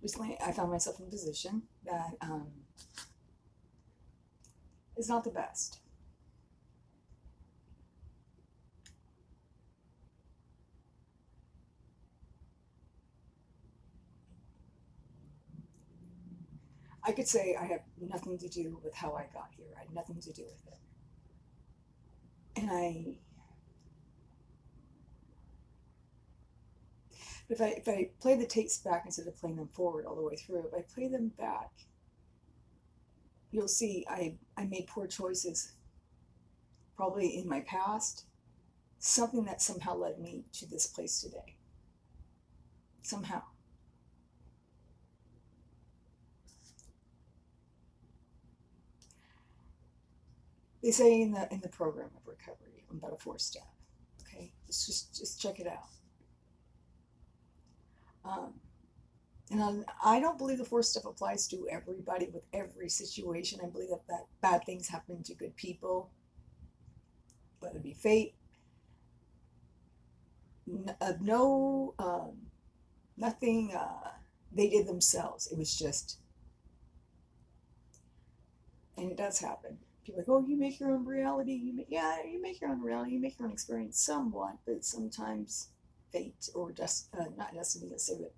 recently I found myself in a position that is not the best. I could say I have nothing to do with how I got here. I had nothing to do with it. And if I play the tapes back instead of playing them forward all the way through, if I play them back, you'll see I made poor choices, probably in my past, something that somehow led me to this place today. Somehow. They say in the program of recovery about a 4-step. Okay, just check it out. Um, and I don't believe the 4-step applies to everybody with every situation. I believe that bad things happen to good people, whether it be fate, no, nothing they did themselves. It was just, and it does happen. People are like, oh, you make your own reality. Yeah, you make your own reality. You make your own experience somewhat, but sometimes fate or just not destiny, let's say, but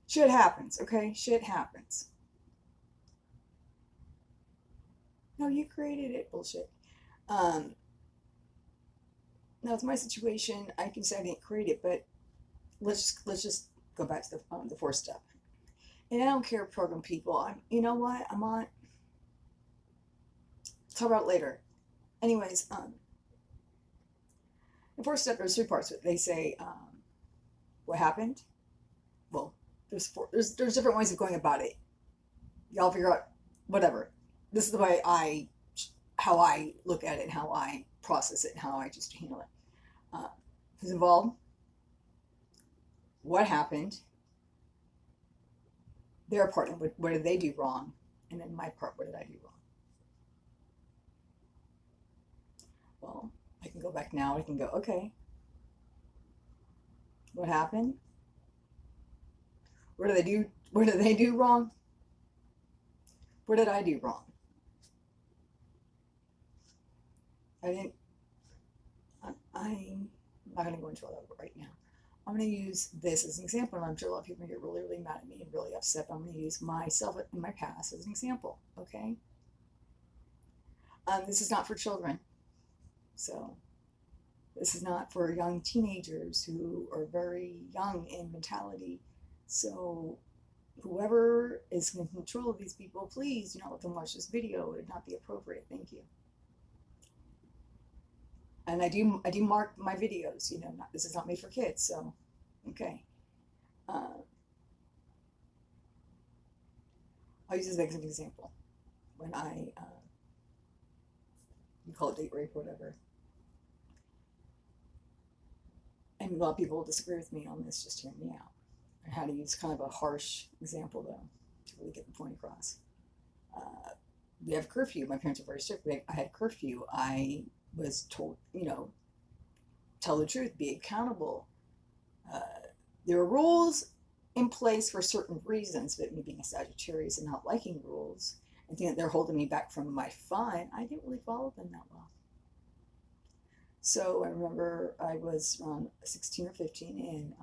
shit happens. Okay, shit happens. No, you created it. Bullshit. Um, Now it's my situation. I can say I didn't create it, but let's just go back to the 4-step. And I don't care, program people. You know what? I'm on. Talk about it later. Anyways, the 4-step, there's 3 parts. They say what happened. Well, there's different ways of going about it. Y'all figure out whatever. This is the way how I look at it and how I process it and how I just handle it. Who's involved? What happened? Their part, and what did they do wrong? And then my part, what did I do wrong? Well, I can go back now. I can go, okay, what happened? What did they do? What did they do wrong? What did I do wrong? I didn't. I'm not going to go into all that right now. I'm going to use this as an example, and I'm sure a lot of people are going to get really, really mad at me and really upset. But I'm going to use myself in my past as an example. Okay. This is not for children, so this is not for young teenagers who are very young in mentality. So whoever is in control of these people, please do not let them watch this video. It would not be appropriate. Thank you. And I do mark my videos. This is not made for kids. So, okay. Uh, I'll use this as an example. When you call it date rape or whatever, and a lot of people will disagree with me on this. Just hear me out. I had to use kind of a harsh example though to really get the point across. Uh, we have curfew. My parents are very strict. I had curfew. I was told, tell the truth, be accountable. Uh, there are rules in place for certain reasons, but me being a Sagittarius and not liking rules and thinking that they're holding me back from my fun, I didn't really follow them that well. So I remember I was around 16 or 15, and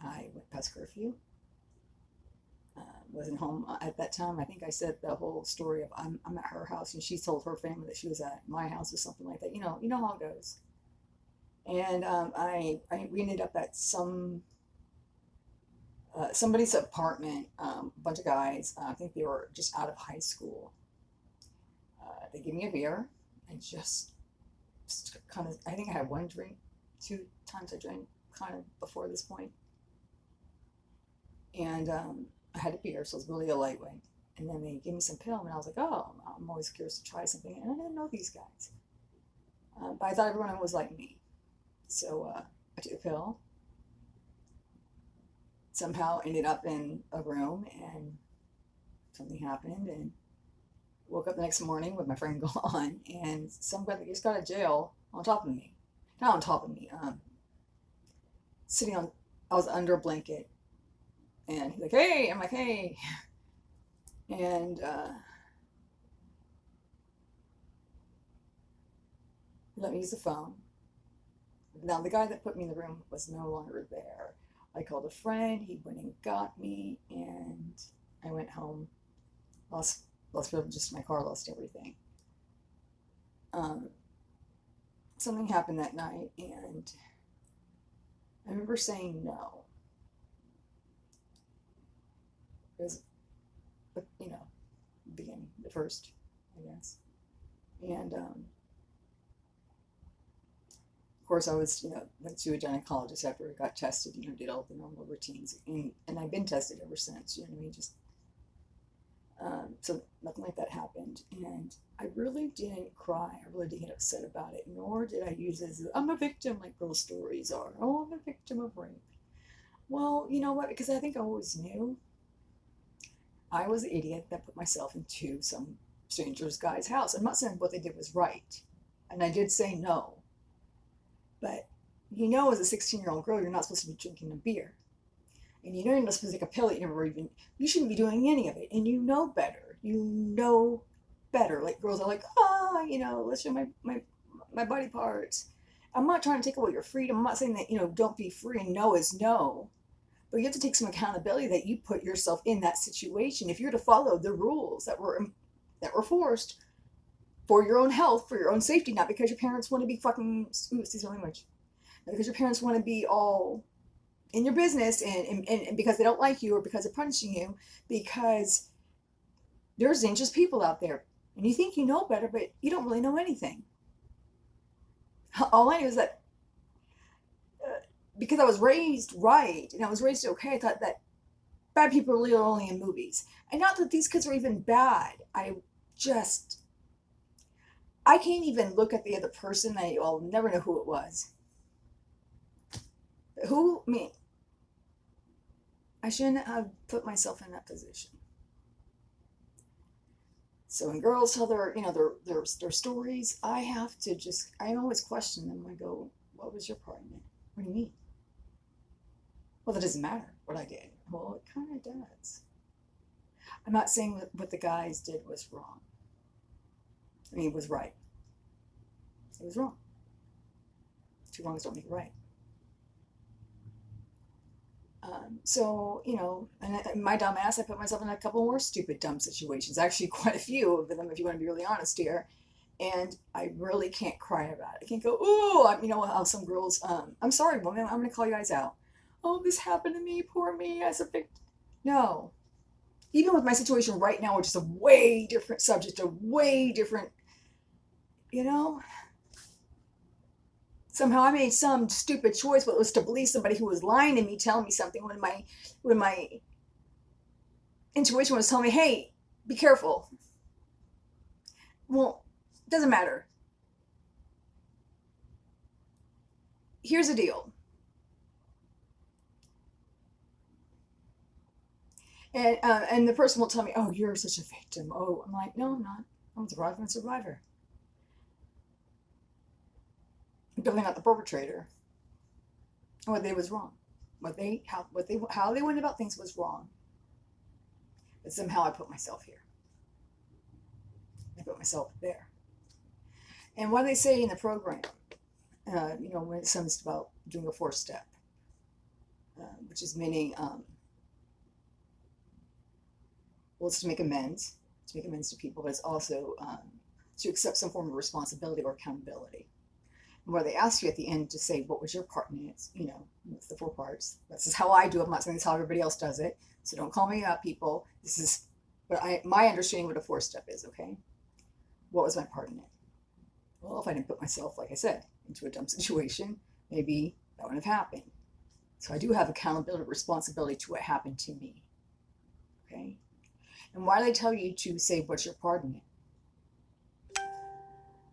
I went past curfew. Wasn't home at that time. I think I said the whole story of I'm at her house and she told her family that she was at my house or something like that. You know how it goes. And we ended up at somebody's apartment. A bunch of guys. I think they were just out of high school. They gave me a beer and just kind of. I think I had one drink, 2 times I drank kind of before this point, and I had a beer, so it was really a lightweight. And then they gave me some pill, and I was like, oh, I'm always curious to try something. And I didn't know these guys. But I thought everyone was like me. So I took the pill. Somehow ended up in a room, and something happened. And woke up the next morning with my friend gone, and some guy that just got out of jail on top of me. not on top of me, sitting on, I was under a blanket, and he's like, hey, I'm like, hey, and he let me use the phone. Now, the guy that put me in the room was no longer there. I called a friend, he went and got me, and I went home, lost privileges to my car, lost everything. Um, Something happened that night, and I remember saying no. It was, beginning, the first, I guess. And of course, I was, went to a gynecologist after I got tested, did all the normal routines. And I've been tested ever since, you know what I mean? Just, so nothing like that happened. And I really didn't cry. I really didn't get upset about it, nor did I use it as, I'm a victim, like girl stories are. Oh, I'm a victim of rape. Well, you know what? Because I think I always knew I was the idiot that put myself into some stranger's guy's house. I'm not saying what they did was right. And I did say no. But as a 16-year-old girl, you're not supposed to be drinking a beer. And you're not supposed to take a pill that you shouldn't be doing any of it. And you know better. You know better. Like girls are like, let's show my body parts. I'm not trying to take away your freedom. I'm not saying that, don't be free and no is no. But you have to take some accountability that you put yourself in that situation. If you're to follow the rules that were forced for your own health, for your own safety, not because your parents want to be fucking, excuse my language, not because your parents want to be all in your business and because they don't like you or because they're punishing you, because there's dangerous people out there. And you think you know better, but you don't really know anything. All I knew is that because I was raised right and I was raised okay, I thought that bad people are really only in movies. And not that these kids are even bad. I can't even look at the other person. I'll never know who it was. Who? Me. I shouldn't have put myself in that position. So when girls tell their stories, I always question them. I go, what was your part in it? What do you mean? Well, that doesn't matter what I did. Well, it kind of does. I'm not saying that what the guys did was wrong. I mean, it was right. It was wrong. Two wrongs don't make it right. And my dumb ass, I put myself in a couple more stupid, dumb situations. Actually, quite a few of them, if you want to be really honest here. And I really can't cry about it. I can't go, oh, how some girls, I'm sorry, woman, I'm going to call you guys out. Oh, this happened to me, poor me, as a victim. No. Even with my situation right now, which is a way different subject, a way different, somehow I made some stupid choice, but it was to believe somebody who was lying to me, telling me something when my intuition was telling me, hey, be careful. Well, it doesn't matter. Here's the deal. And the person will tell me, oh, you're such a victim. Oh, I'm like, no, I'm not. I'm a survivor. I'm definitely not the perpetrator. What they did was wrong. How they went about things was wrong. But somehow I put myself here. I put myself there. And what they say in the program, when it comes about doing a 4-step, which is meaning, it's to make amends to people, but it's also to accept some form of responsibility or accountability. And where they ask you at the end to say, what was your part in it? It's the 4 parts. This is how I do it. I'm not saying this is how everybody else does it. So don't call me out, people. This is my understanding what a 4-step is, okay? What was my part in it? Well, if I didn't put myself, like I said, into a dumb situation, maybe that wouldn't have happened. So I do have accountability, responsibility to what happened to me, okay? And why do they tell you to say what's your part in it?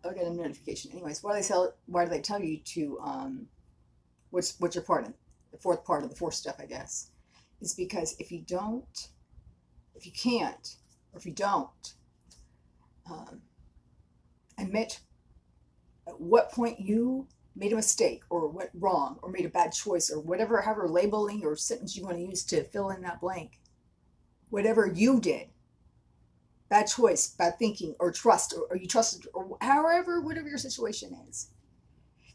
I'll get a notification. Anyways, why do they tell you to what's your part in it? The 4th part of the 4th step, I guess, is because if you can't, or if you don't admit at what point you made a mistake or went wrong or made a bad choice or whatever, however labeling or sentence you want to use to fill in that blank, whatever you did, bad choice, bad thinking, or trust, or you trusted, or however, whatever your situation is,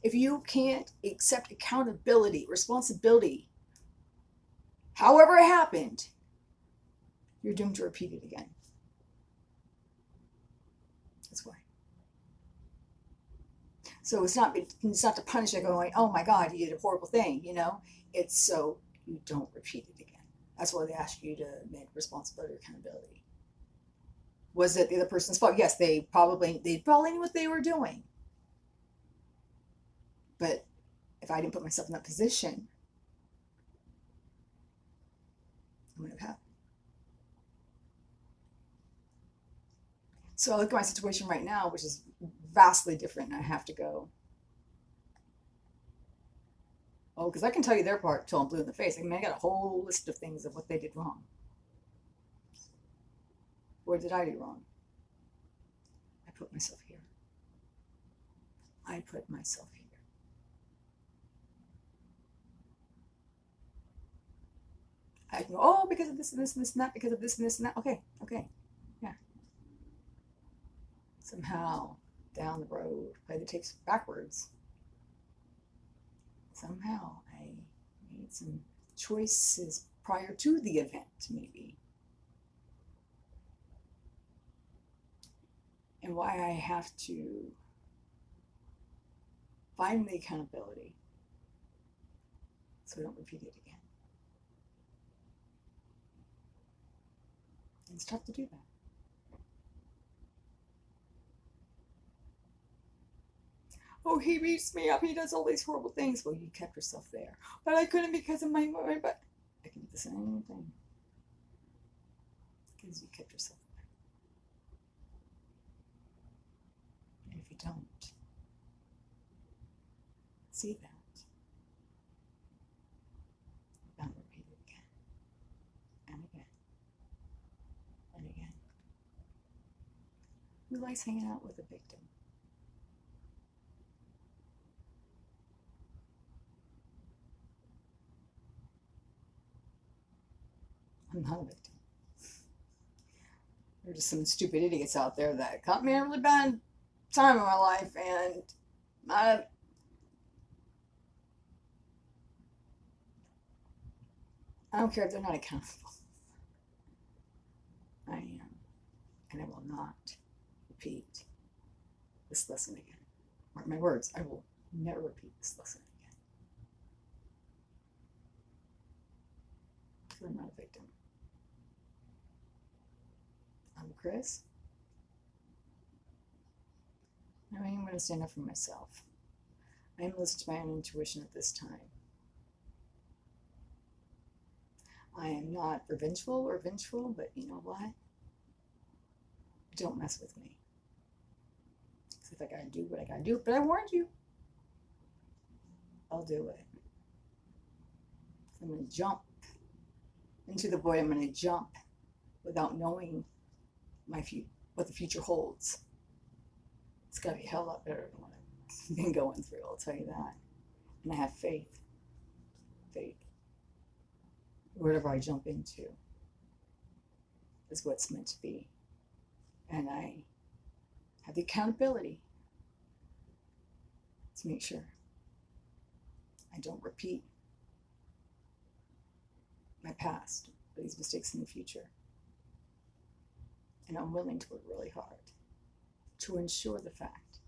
if you can't accept accountability, responsibility, however it happened, you're doomed to repeat it again. That's why. So it's not to punish it going, oh my God, you did a horrible thing, you know? It's so you don't repeat it again. That's why they ask you to admit responsibility or accountability. Was it the other person's fault? Yes, they probably knew what they were doing. But if I didn't put myself in that position, it wouldn't have happened. So I look at my situation right now, which is vastly different, and I have to go, oh, because I can tell you their part till I'm blue in the face. I mean, I got a whole list of things of what they did wrong. What did I do wrong? I put myself here. I put myself here. I can go, oh, because of this and this and this and that, because of this and this and that. Okay, yeah. Somehow, down the road, play the tapes backwards. Somehow, I made some choices prior to the event, maybe. And why I have to find the accountability so I don't repeat it again. And it's tough to do that. Oh, he beats me up. He does all these horrible things. Well, you kept yourself there. But I couldn't because of my but I can do the same thing. Because you kept yourself there. And if you don't see that, you're bound to repeat it again and again and again. Who likes hanging out with a victim? I'm not a victim. There are just some stupid idiots out there that caught me in a really bad time in my life, and I don't care if they're not accountable. I am, and I will not repeat this lesson again. Mark my words, I will never repeat this lesson again. Because I'm not a victim. I'm Chris. I am going to stand up for myself. I am listening to my own intuition at this time. I am not revengeful or vengeful, but you know what? Don't mess with me. Because if I gotta do what I gotta do, but I warned you, I'll do it. I'm going to jump into the void. I'm going to jump without knowing what the future holds. It's got to be a hell lot better than what I've been going through, I'll tell you that. And I have faith. Whatever I jump into is what's meant to be. And I have the accountability to make sure I don't repeat my past or these mistakes in the future. And I'm willing to work really hard to ensure the fact